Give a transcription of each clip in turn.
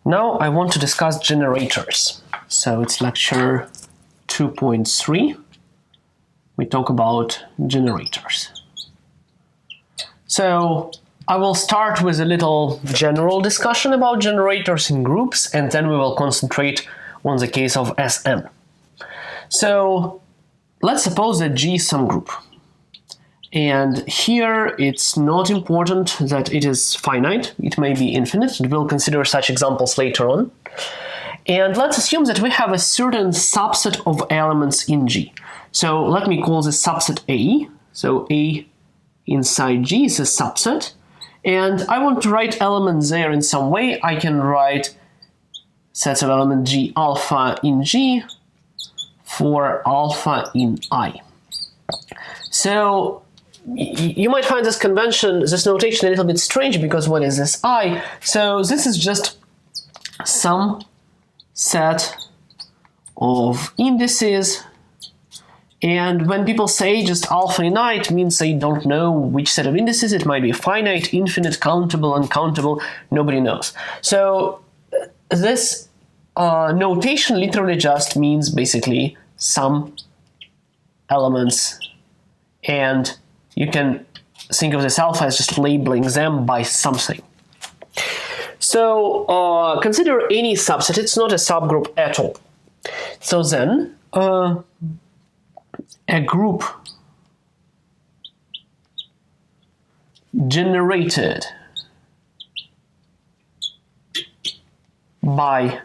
Now I want to discuss generators. So it's lecture 2.3. We talk about generators. So I will start with a little general discussion about generators in groups, and then we will concentrate on the case of Sn. So let's suppose that G is some group. And here it's not important that it is finite, it may be infinite. We'll consider such examples later on. And let's assume that we have a certain subset of elements in G. So let me call this subset A. So A inside G is a subset. And I want to write elements there in some way. I can write sets of element G alpha in G for alpha in I. So you might find this convention, this notation a little bit strange, because what is this I? So this is just some set of indices, and when people say just alpha in I, it means they don't know which set of indices. It might be finite, infinite, countable, uncountable, nobody knows. So this notation literally just means basically some elements, and you can think of this alpha as just labeling them by something. So consider any subset. It's not a subgroup at all. So then a group generated by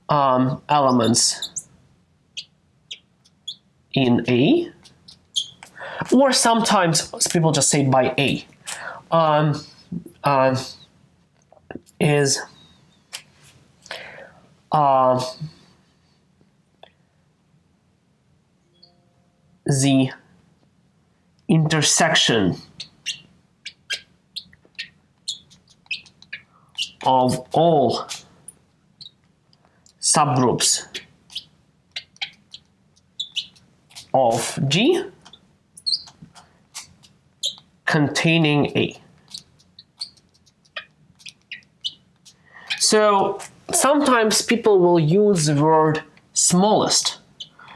elements in A, or sometimes people just say by A, is the intersection of all subgroups of G containing A. So sometimes people will use the word smallest.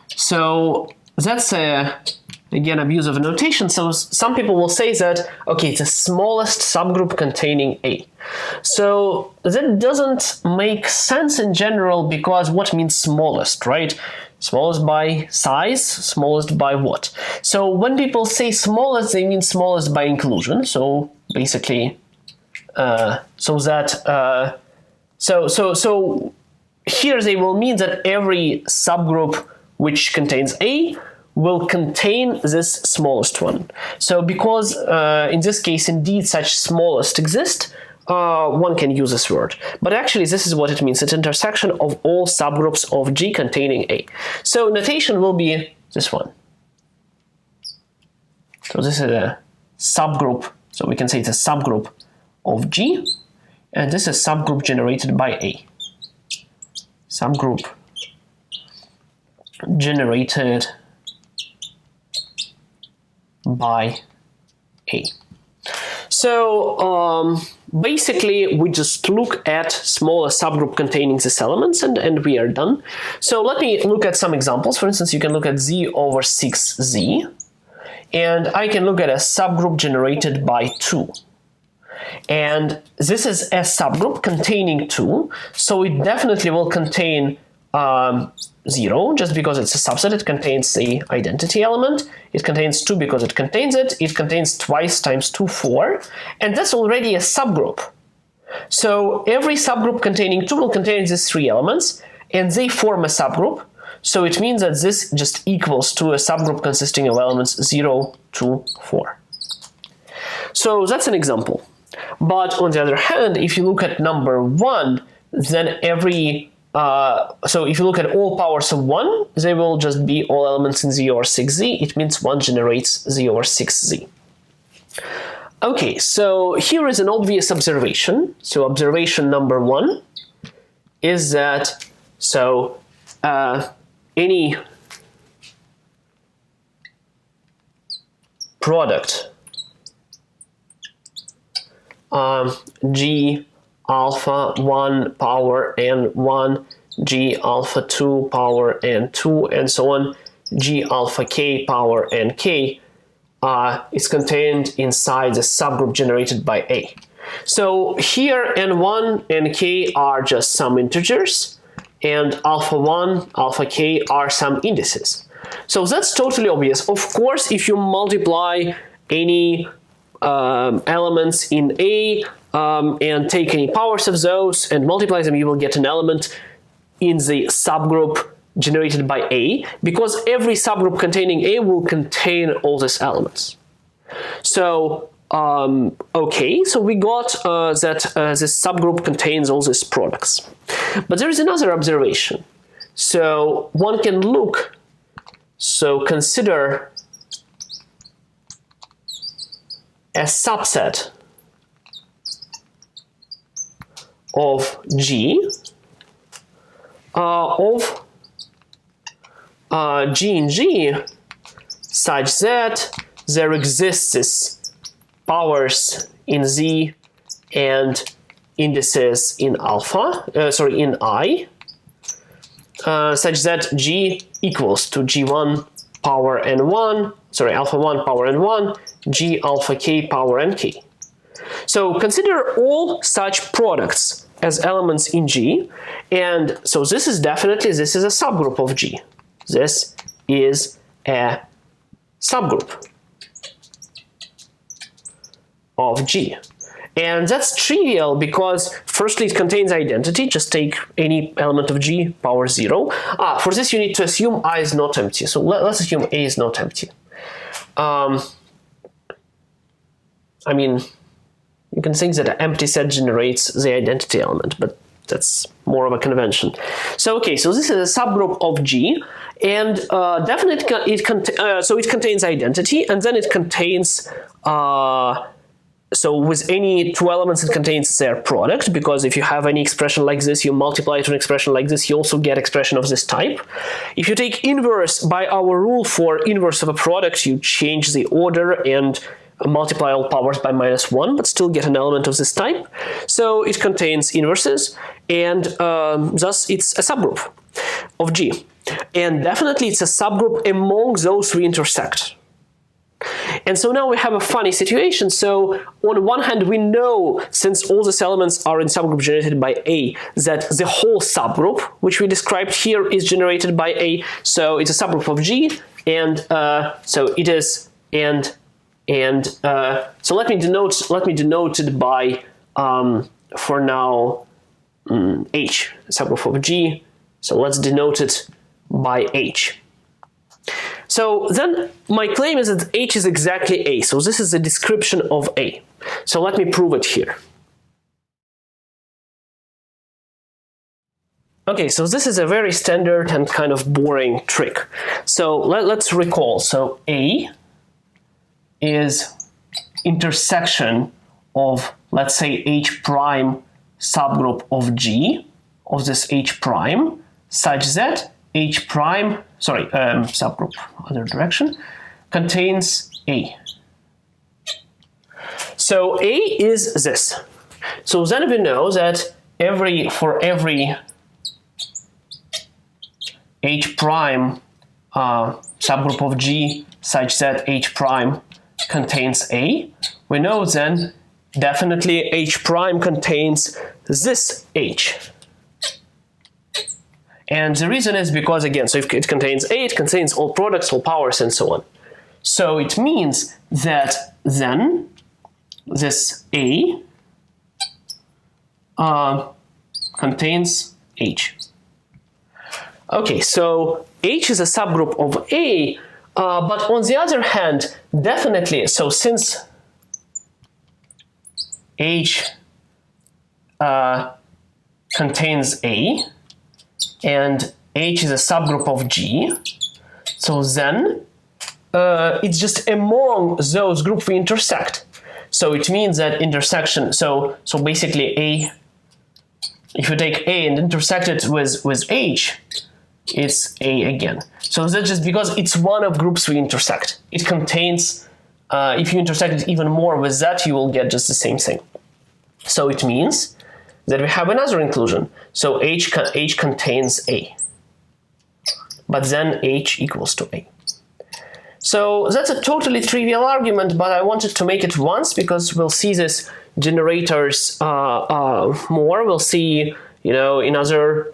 So that's again abuse of notation. So some people will say that, okay, it's the smallest subgroup containing A. So that doesn't make sense in general, because what means smallest, right? Smallest by size, smallest by what? So when people say smallest, they mean smallest by inclusion. So basically, so here they will mean that every subgroup which contains A will contain this smallest one. So because in this case, indeed, such smallest exist, one can use this word. But actually, this is what it means. It's intersection of all subgroups of G containing A. So notation will be this one. So this is a subgroup. So we can say it's a subgroup of G. And this is subgroup generated by A. Subgroup generated by A. So basically, we just look at smaller subgroup containing these elements, and we are done. So let me look at some examples. For instance, you can look at Z over 6Z, and I can look at a subgroup generated by 2. And this is a subgroup containing 2, so it definitely will contain 0, just because it's a subset. It contains the identity element. It contains 2 because it contains it. It contains twice times 2, 4. And that's already a subgroup. So every subgroup containing 2 will contain these 3 elements, and they form a subgroup. So it means that this just equals to a subgroup consisting of elements 0, 2, 4. So that's an example. But on the other hand, if you look at number 1, then every so if you look at all powers of 1, they will just be all elements in Z over 6Z. It means 1 generates Z over 6Z. Okay, so here is an obvious observation. So observation number 1 is that any product G alpha 1 power n1, g alpha 2 power n2, and so on, g alpha k power nk is contained inside the subgroup generated by A. So here n1 and k are just some integers, and alpha 1, alpha k are some indices. So that's totally obvious. Of course, if you multiply any elements in A and take any powers of those and multiply them, you will get an element in the subgroup generated by A, because every subgroup containing A will contain all these elements. So okay, so we got that this subgroup contains all these products. But there is another observation. So one can look, so consider a subset of G of G in G such that there exists this powers in Z and indices in alpha, in I, such that G equals to G1 power n1, alpha 1 power n1, G alpha k power nk. So consider all such products as elements in G, and so this is a subgroup of G. This is a subgroup of G. And that's trivial because firstly it contains identity, just take any element of G power 0. For this you need to assume I is not empty, so let's assume A is not empty. I mean, you can think that an empty set generates the identity element, but that's more of a convention. So okay, so this is a subgroup of G, and definitely it contains identity, and then it contains so with any two elements it contains their product, because if you have any expression like this, you multiply it to an expression like this, you also get expression of this type. If you take inverse, by our rule for inverse of a product, you change the order and multiply all powers by -1, but still get an element of this type. So it contains inverses, and thus it's a subgroup of G. And definitely it's a subgroup among those we intersect. And so now we have a funny situation. So on one hand, we know, since all these elements are in subgroup generated by A, that the whole subgroup, which we described here, is generated by A. So it's a subgroup of G, and so it is, so let me denote it by for now H, subgroup of G. So let's denote it by H. So then my claim is that H is exactly A. So this is a description of A. So let me prove it here. Okay, so this is a very standard and kind of boring trick. So let's recall. So A is intersection of, let's say, H prime subgroup of G, of this H prime, such that H prime, subgroup, other direction, contains A. So A is this. So then we know that for every H prime subgroup of G such that H prime contains A, we know then definitely H prime contains this H. And the reason is because, again, so if it contains A, it contains all products, all powers, and so on. So it means that then this A contains H. Okay, so H is a subgroup of A, but on the other hand, definitely, so since H contains A, and H is a subgroup of G, so then it's just among those groups we intersect. So it means that intersection, so basically A, if you take A and intersect it with H, it's A again. So that's just because it's one of groups we intersect. It contains, if you intersect it even more with that, you will get just the same thing. So it means Then we have another inclusion. So H contains A, but then H equals to A. So that's a totally trivial argument, but I wanted to make it once because we'll see this generators more. We'll see, you know,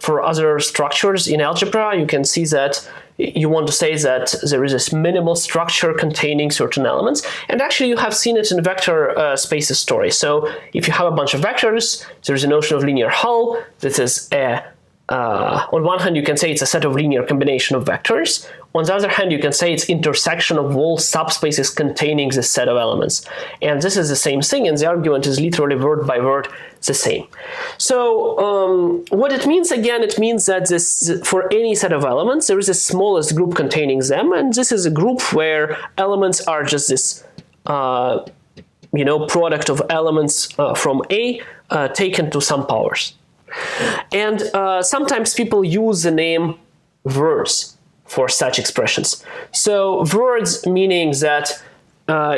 for other structures in algebra, you can see that you want to say that there is this minimal structure containing certain elements, and actually you have seen it in vector spaces story. So if you have a bunch of vectors, there is a notion of linear hull. This is on one hand, you can say it's a set of linear combination of vectors. On the other hand, you can say it's intersection of all subspaces containing this set of elements. And this is the same thing, and the argument is literally word by word the same. So what it means, again, it means that for any set of elements, there is the smallest group containing them, and this is a group where elements are just this product of elements from A taken to some powers. And sometimes people use the name words for such expressions. So words meaning that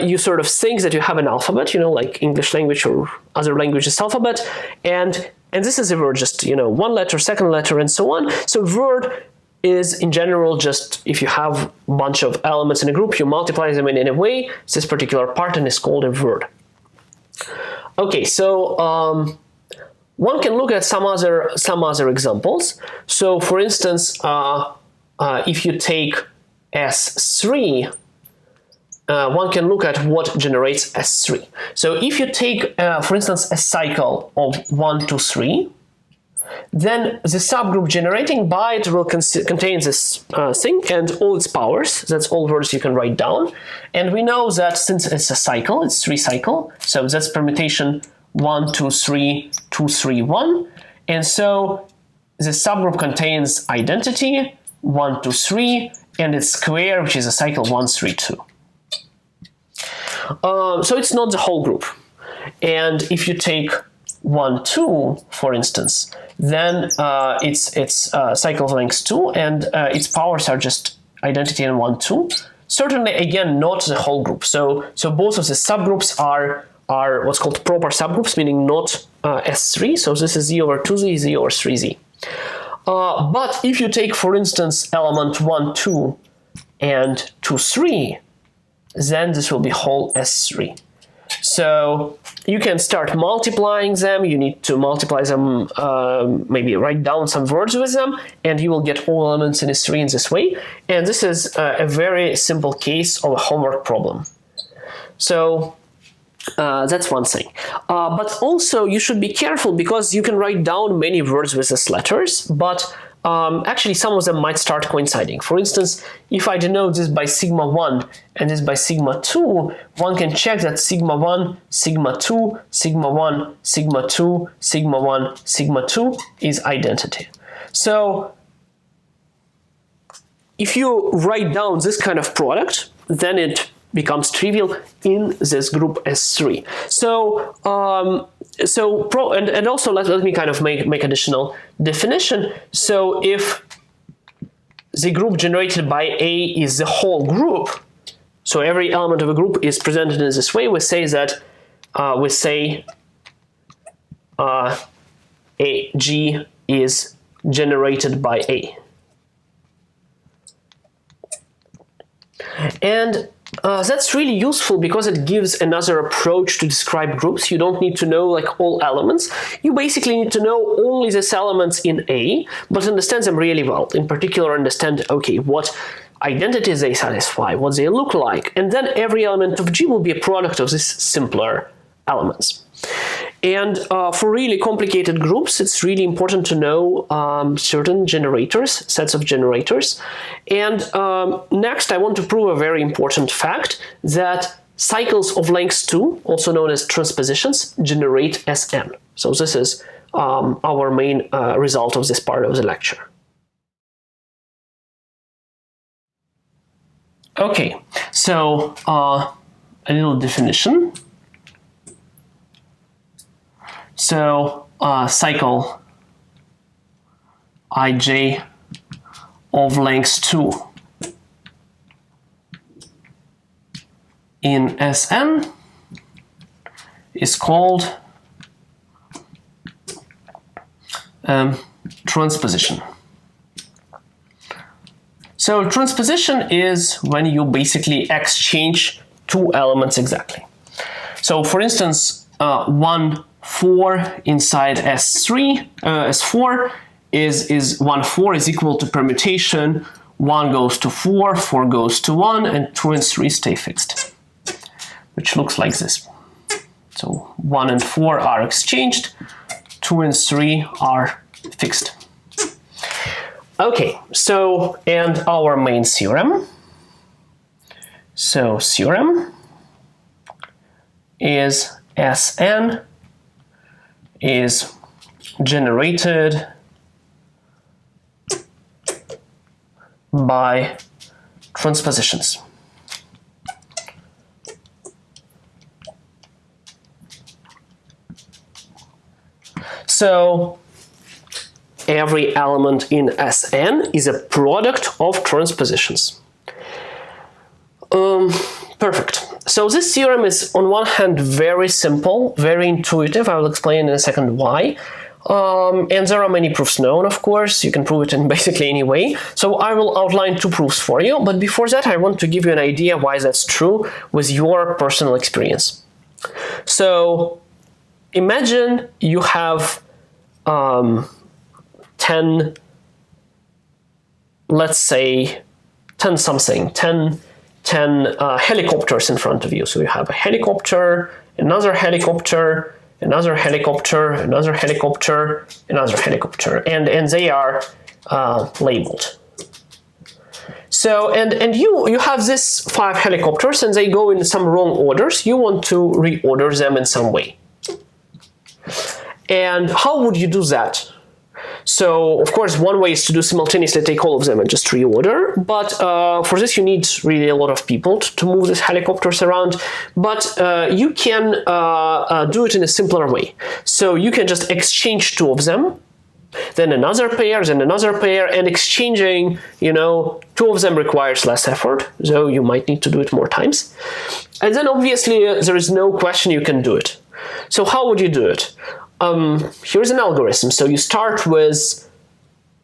you sort of think that you have an alphabet, like English language or other languages alphabet, and this is a word, just one letter, second letter, and so on. So word is in general just if you have a bunch of elements in a group, you multiply them in a way, this particular pattern is called a word. Okay, so one can look at some other examples. So for instance, if you take S3, one can look at what generates S3. So if you take, for instance, a cycle of 1, 2, 3, then the subgroup generating by it will contain this thing and all its powers. That's all words you can write down. And we know that since it's a cycle, it's 3 cycle, so that's permutation 1, 2, 3, 2, 3, 1. And so the subgroup contains identity 1, 2, 3, and its square, which is a cycle 1, 3, 2. So it's not the whole group. And if you take 1, 2, for instance, then it's cycle length 2, and its powers are just identity and 1, 2. Certainly, again, not the whole group. So both of the subgroups are what's called proper subgroups, meaning not S3. So this is Z over 2Z, Z over 3Z. But if you take, for instance, element 1, 2, and 2, 3, then this will be whole S3. So you can start multiplying them. You need to multiply them, maybe write down some words with them, and you will get all elements in S3 in this way. And this is a very simple case of a homework problem. So that's one thing. But also you should be careful because you can write down many words with these letters, but actually some of them might start coinciding. For instance, if I denote this by sigma 1 and this by sigma 2, one can check that sigma 1, sigma 2, sigma 1, sigma 2, sigma 1, sigma 2 is identity. So if you write down this kind of product, then it becomes trivial in this group S3. So and also let me kind of make additional definition. So if the group generated by A is the whole group, so every element of a group is presented in this way, we say that G is generated by A. And that's really useful because it gives another approach to describe groups. You don't need to know like all elements. You basically need to know only these elements in A, but understand them really well. In particular, understand, okay, what identities they satisfy, what they look like, and then every element of G will be a product of these simpler elements. And for really complicated groups, it's really important to know certain generators, sets of generators. And next, I want to prove a very important fact that cycles of length 2, also known as transpositions, generate Sn. So this is our main result of this part of the lecture. Okay, so a little definition. So cycle ij of length 2 in Sn is called transposition. So transposition is when you basically exchange two elements exactly. So for instance, 1, 4 inside S4 is 1, 4 is equal to permutation 1 goes to 4, 4 goes to 1, and 2 and 3 stay fixed, which looks like this. So 1 and 4 are exchanged, 2 and 3 are fixed. Okay, so, and our main theorem. So theorem is Sn is generated by transpositions. So every element in Sn is a product of transpositions. Perfect. So this theorem is on one hand very simple, very intuitive. I will explain in a second why. And there are many proofs known, of course. You can prove it in basically any way. So I will outline 2 proofs for you. But before that, I want to give you an idea why that's true with your personal experience. So imagine you have 10, let's say 10 something, 10 helicopters in front of you. So you have a helicopter, another helicopter, another helicopter, another helicopter, another helicopter, and they are labeled. So and you have these 5 helicopters and they go in some wrong orders. You want to reorder them in some way. And how would you do that? So, of course, one way is to do simultaneously take all of them and just reorder, but for this you need really a lot of people to move these helicopters around, but you can do it in a simpler way. So you can just exchange 2 of them, then another pair, and exchanging, 2 of them requires less effort, so you might need to do it more times. And then obviously there is no question you can do it. So how would you do it? Here's an algorithm. So you start with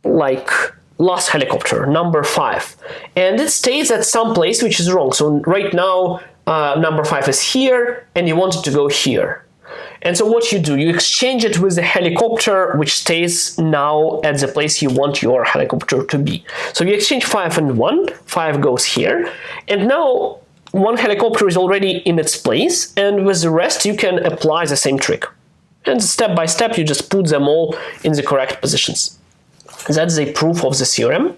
like last helicopter, number 5, and it stays at some place which is wrong. So right now number 5 is here and you want it to go here. And so what you do, you exchange it with the helicopter which stays now at the place you want your helicopter to be. So you exchange 5 and 1, 5 goes here, and now 1 helicopter is already in its place, and with the rest you can apply the same trick. And step by step, you just put them all in the correct positions. That's a proof of the theorem.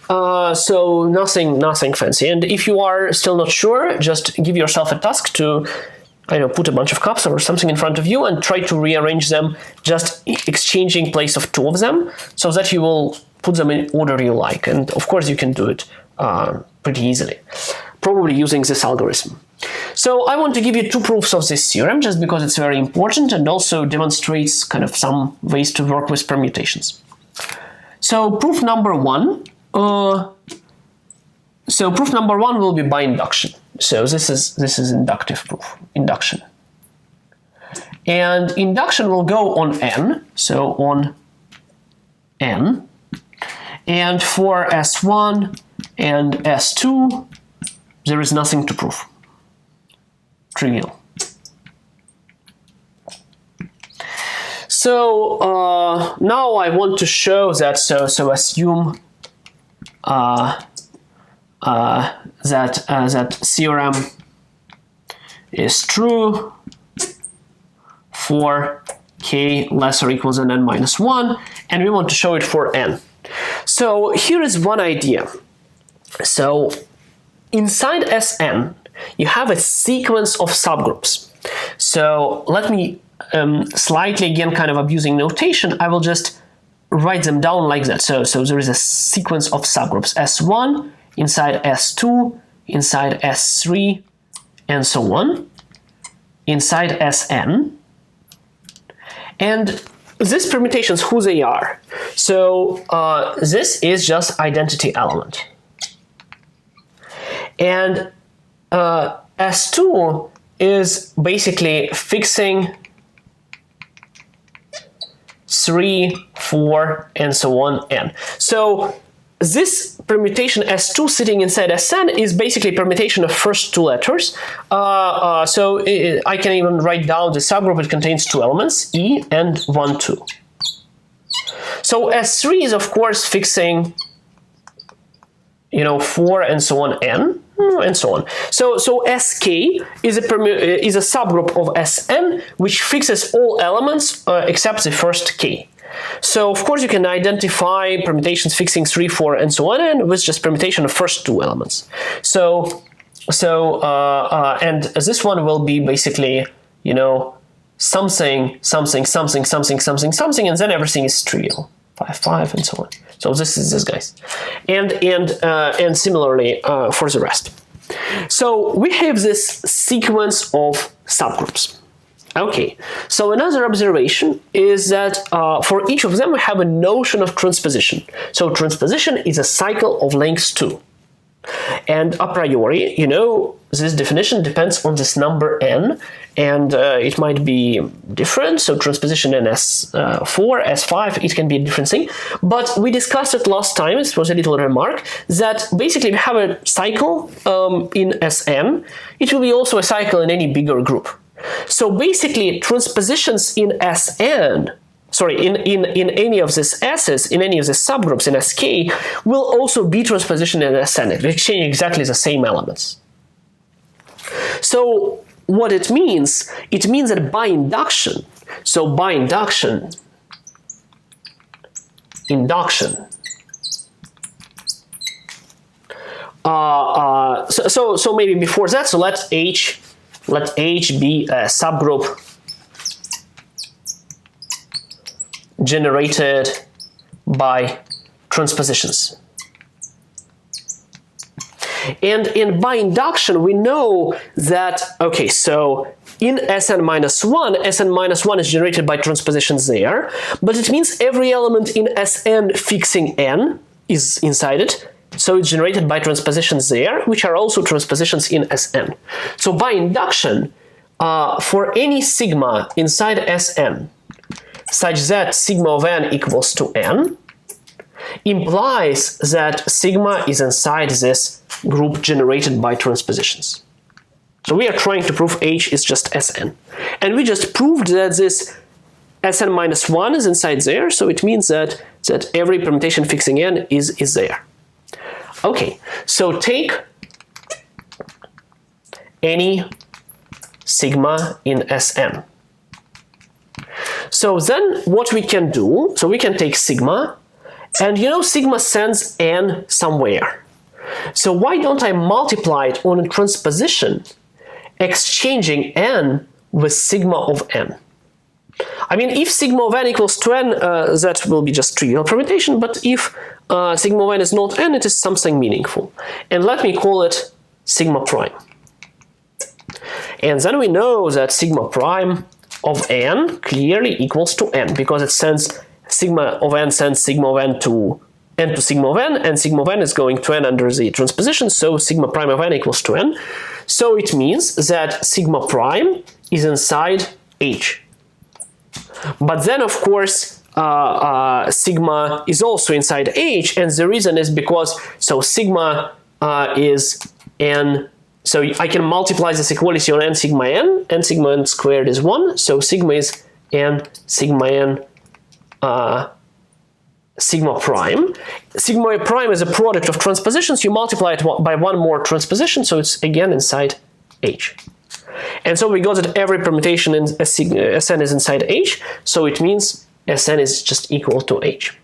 So nothing fancy. And if you are still not sure, just give yourself a task to, put a bunch of cups or something in front of you and try to rearrange them, just exchanging place of 2 of them, so that you will put them in order you like. And of course, you can do it pretty easily, probably using this algorithm. So I want to give you 2 proofs of this theorem just because it's very important and also demonstrates kind of some ways to work with permutations. So proof number 1. Proof number 1 will be by induction. So this is inductive proof, induction. And induction will go on n, so on n. And for S1 and S2, there is nothing to prove. Trivial. So now I want to show that. So assume that theorem is true for k less or equals than n minus 1, and we want to show it for n. So here is one idea. So inside Sn, you have a sequence of subgroups. So let me slightly, again, kind of abusing notation, I will just write them down like that. So there is a sequence of subgroups, S1, inside S2, inside S3, and so on, inside Sn. And these permutations, who they are. So this is just identity element. And S2 is basically fixing 3, 4, and so on, n. So this permutation S2 sitting inside Sn is basically a permutation of first two letters. I can even write down the subgroup. It contains two elements, E and 1, 2. So S3 is, of course, fixing, 4 and so on, n, and so on. So Sk is a subgroup of Sn, which fixes all elements except the first k. So, of course, you can identify permutations fixing 3, 4, and so on, and with just permutation of first two elements. And this one will be basically, something, something, something, something, something, something, and then everything is trivial. 5, 5, and so on. So this is this, guys. And similarly for the rest. So we have this sequence of subgroups. Okay, so another observation is that for each of them we have a notion of transposition. So transposition is a cycle of length 2. And a priori, this definition depends on this number n, and it might be different. So transposition in S4, S5, it can be a different thing. But we discussed it last time, it was a little remark, that basically we have a cycle in Sn. It will be also a cycle in any bigger group. So basically, transpositions in Sn, in any of these S's, in any of the subgroups in Sk, will also be transposition in Sn. They exchange exactly the same elements. So what it means that by induction, so maybe before that, so let H be a subgroup generated by transpositions. And by induction, we know that, okay, so in Sn-1, Sn-1 is generated by transpositions there, but it means every element in Sn fixing n is inside it. So it's generated by transpositions there, which are also transpositions in Sn. So by induction, for any sigma inside Sn, such that sigma of n equals to n, implies that sigma is inside this group generated by transpositions. So we are trying to prove H is just Sn. And we just proved that this Sn-1 is inside there, so it means that every permutation fixing n is there. Okay, so take any sigma in Sn. So then what we can do, so we can take sigma, and sigma sends n somewhere. So why don't I multiply it on a transposition, exchanging n with sigma of n? I mean, if sigma of n equals to n, that will be just trivial permutation, but if sigma of n is not n, it is something meaningful. And let me call it sigma prime. And then we know that sigma prime of n clearly equals to n, because it sends sigma of n sends sigma of n to sigma of n, and sigma of n is going to n under the transposition, so sigma prime of n equals to n. So it means that sigma prime is inside H. But then, of course, sigma is also inside H, and the reason is because, so sigma is n, so I can multiply this equality on n sigma n squared is 1, so sigma is n sigma n sigma prime. Sigma prime is a product of transpositions, you multiply it by one more transposition, so it's again inside H. And so we got that every permutation in Sn is inside H, so it means Sn is just equal to H.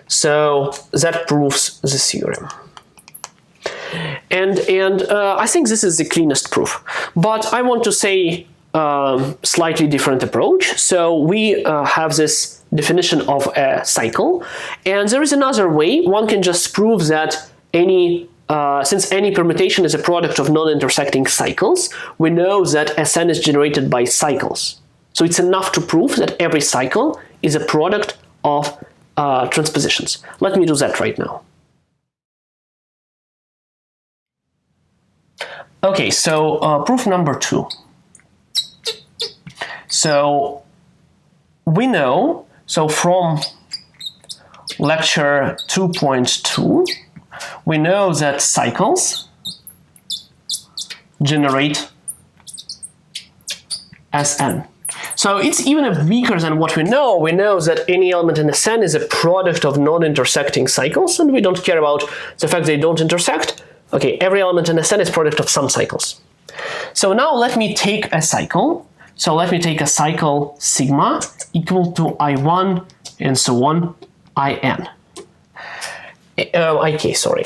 So that proves the theorem. And I think this is the cleanest proof. But I want to say slightly different approach. So we have this definition of a cycle, and there is another way. One can just prove that since any permutation is a product of non-intersecting cycles, we know that Sn is generated by cycles. So it's enough to prove that every cycle is a product of transpositions. Let me do that right now. Okay, so proof number 2. So we know, so from lecture 2.2, we know that cycles generate Sn. So it's even weaker than what we know. We know that any element in Sn is a product of non-intersecting cycles, and we don't care about the fact they don't intersect. Okay, every element in Sn is product of some cycles. So now let me take a cycle. So let me take a cycle sigma equal to I1 and so on, In. Ik, sorry.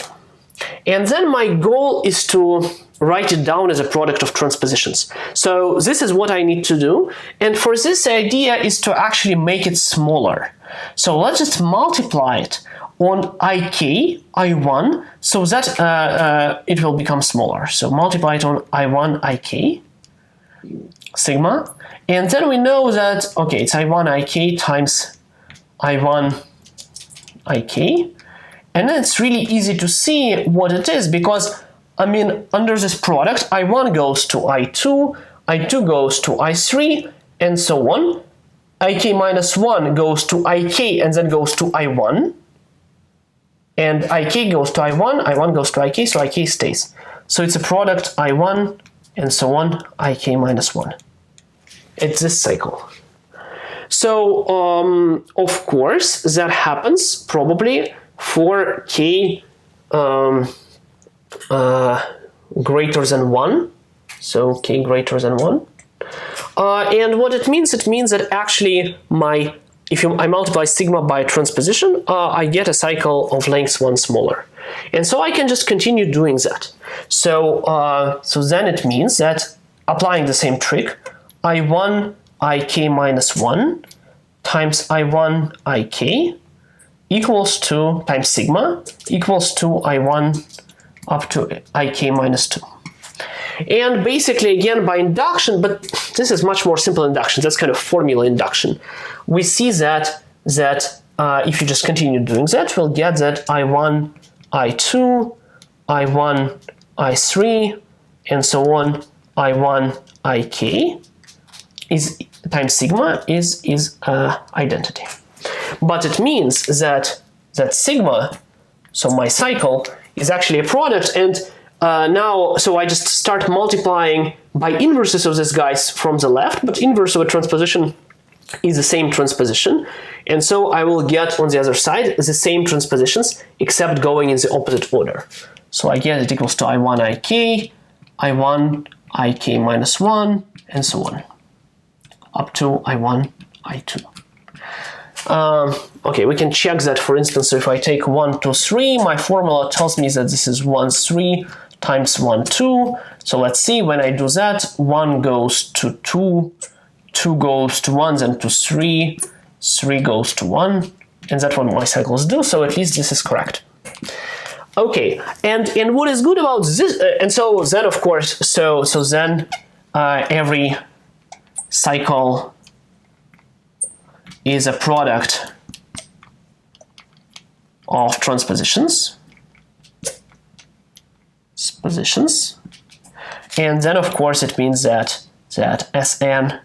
And then my goal is to write it down as a product of transpositions. So this is what I need to do. And for this, the idea is to actually make it smaller. So let's just multiply it on Ik, I1, so that it will become smaller. So multiply it on I1, Ik, sigma. And then we know that, okay, it's I1, Ik times I1, Ik. And then it's really easy to see what it is because, I mean, under this product, I1 goes to I2, I2 goes to I3, and so on. Ik minus 1 goes to Ik and then goes to I1. And Ik goes to I1, I1 goes to Ik, so Ik stays. So it's a product I1 and so on, Ik minus 1. It's this cycle. So, of course, that happens probably for k greater than 1. So k greater than 1. And what it means that actually I multiply sigma by transposition, I get a cycle of length 1 smaller. And so I can just continue doing that. So, so then it means that applying the same trick, I1 Ik minus 1 times I1 Ik equals to, times sigma, equals to I1 up to Ik minus 2. And basically, again, by induction, but this is much more simple induction, that's kind of formula induction. We see that if you just continue doing that, we'll get that I1, I2, I1, I3, and so on, I1, Ik is times sigma is identity. But it means that sigma, so my cycle, is actually a product, and now, so I just start multiplying by inverses of these guys from the left, but inverse of a transposition is the same transposition, and so I will get on the other side the same transpositions, except going in the opposite order. So I get it equals to I1 Ik, I1 Ik minus 1, and so on, up to I1 I2. Okay, we can check that, for instance, so if I take 1, 2, 3, my formula tells me that this is 1, 3 times 1, 2. So let's see, when I do that, 1 goes to 2, 2 goes to 1, then to 3, 3 goes to 1, and that's what my cycles do, so at least this is correct. Okay, and what is good about this, and so then of course, so then every cycle is a product of transpositions, and then of course it means that Sn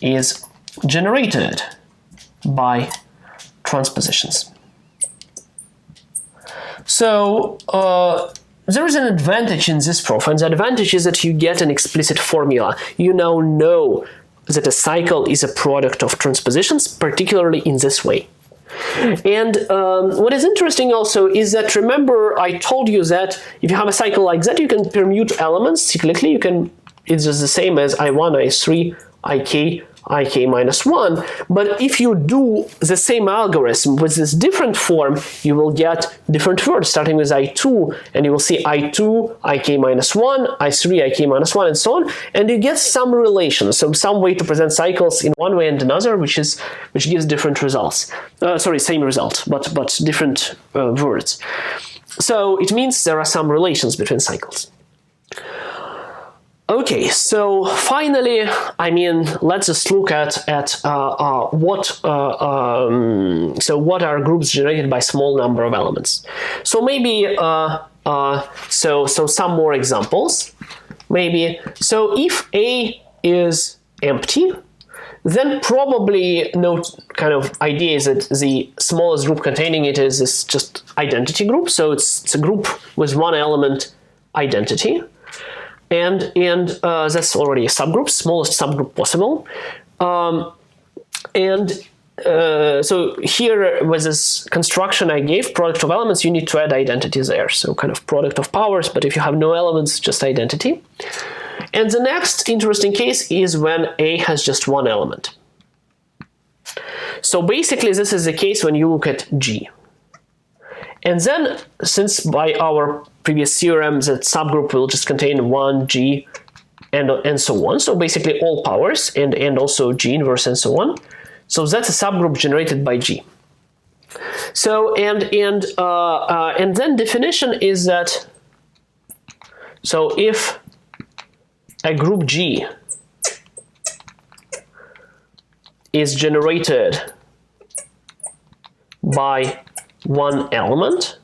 is generated by transpositions. So there is an advantage in this proof, and the advantage is that you get an explicit formula. You now know that a cycle is a product of transpositions, particularly in this way. And what is interesting also is that, remember, I told you that if you have a cycle like that, you can permute elements cyclically. It's just the same as I1, I3, Ik, Ik minus 1. But if you do the same algorithm with this different form, you will get different words, starting with I2, and you will see I2, Ik minus 1, I3, Ik minus 1, and so on, and you get some relation, so some way to present cycles in one way and another, which gives different results. Sorry, same result, but different words. So it means there are some relations between cycles. Okay, so finally, I mean, let's just look at what are groups generated by small number of elements. So maybe so some more examples. Maybe so if A is empty, then probably no kind of idea is that the smallest group containing it is just identity group. So it's a group with one element identity. And that's already a subgroup, smallest subgroup possible. So here with this construction I gave, product of elements, you need to add identity there. So kind of product of powers, but if you have no elements, just identity. And the next interesting case is when A has just one element. So basically this is the case when you look at G. And then, since by our previous theorem that subgroup will just contain 1, G, and so on, so basically all powers, and also G inverse and so on. So that's a subgroup generated by G. So, and then definition is that, so if a group G is generated by one element,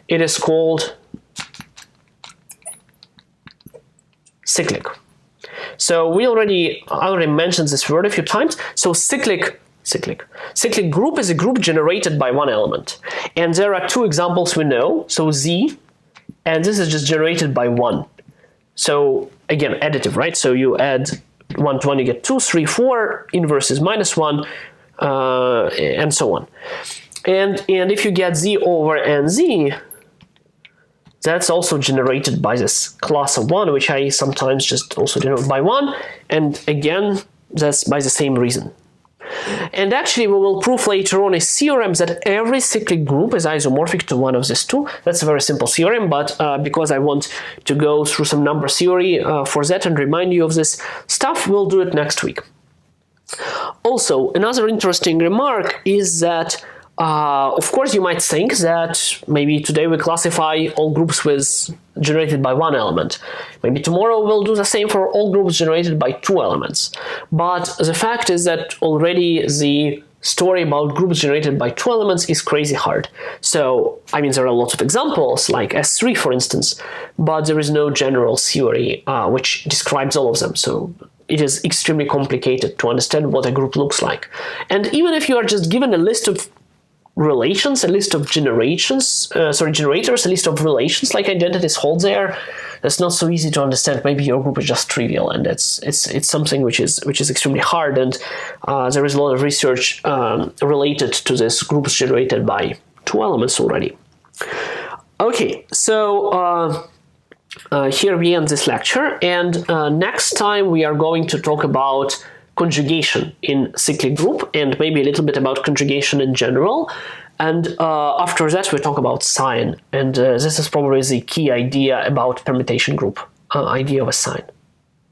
it is called cyclic. So I already mentioned this word a few times. So cyclic group is a group generated by one element. And there are two examples we know. So Z, and this is just generated by 1. So again, additive, right? So you add 1 to 1, you get 2, 3, 4, inverse is -1, and so on. And if you get Z over NZ, that's also generated by this class of 1, which I sometimes just also denote by 1. And again, that's by the same reason. And actually, we will prove later on a theorem that every cyclic group is isomorphic to one of these two. That's a very simple theorem, but because I want to go through some number theory for that and remind you of this stuff, we'll do it next week. Also, another interesting remark is that of course, you might think that maybe today we classify all groups generated by one element. Maybe tomorrow we'll do the same for all groups generated by 2 elements. But the fact is that already the story about groups generated by 2 elements is crazy hard. So, I mean, there are lots of examples, like S3, for instance, but there is no general theory which describes all of them. So it is extremely complicated to understand what a group looks like. And even if you are just given a list of relations, a list of generators, a list of relations like identities hold there, that's not so easy to understand. Maybe your group is just trivial, and it's something which is extremely hard, and there is a lot of research related to this groups generated by 2 elements already. Okay, so here we end this lecture, and next time we are going to talk about conjugation in cyclic group, and maybe a little bit about conjugation in general. And after that, we talk about sign. And this is probably the key idea about permutation group, idea of a sign.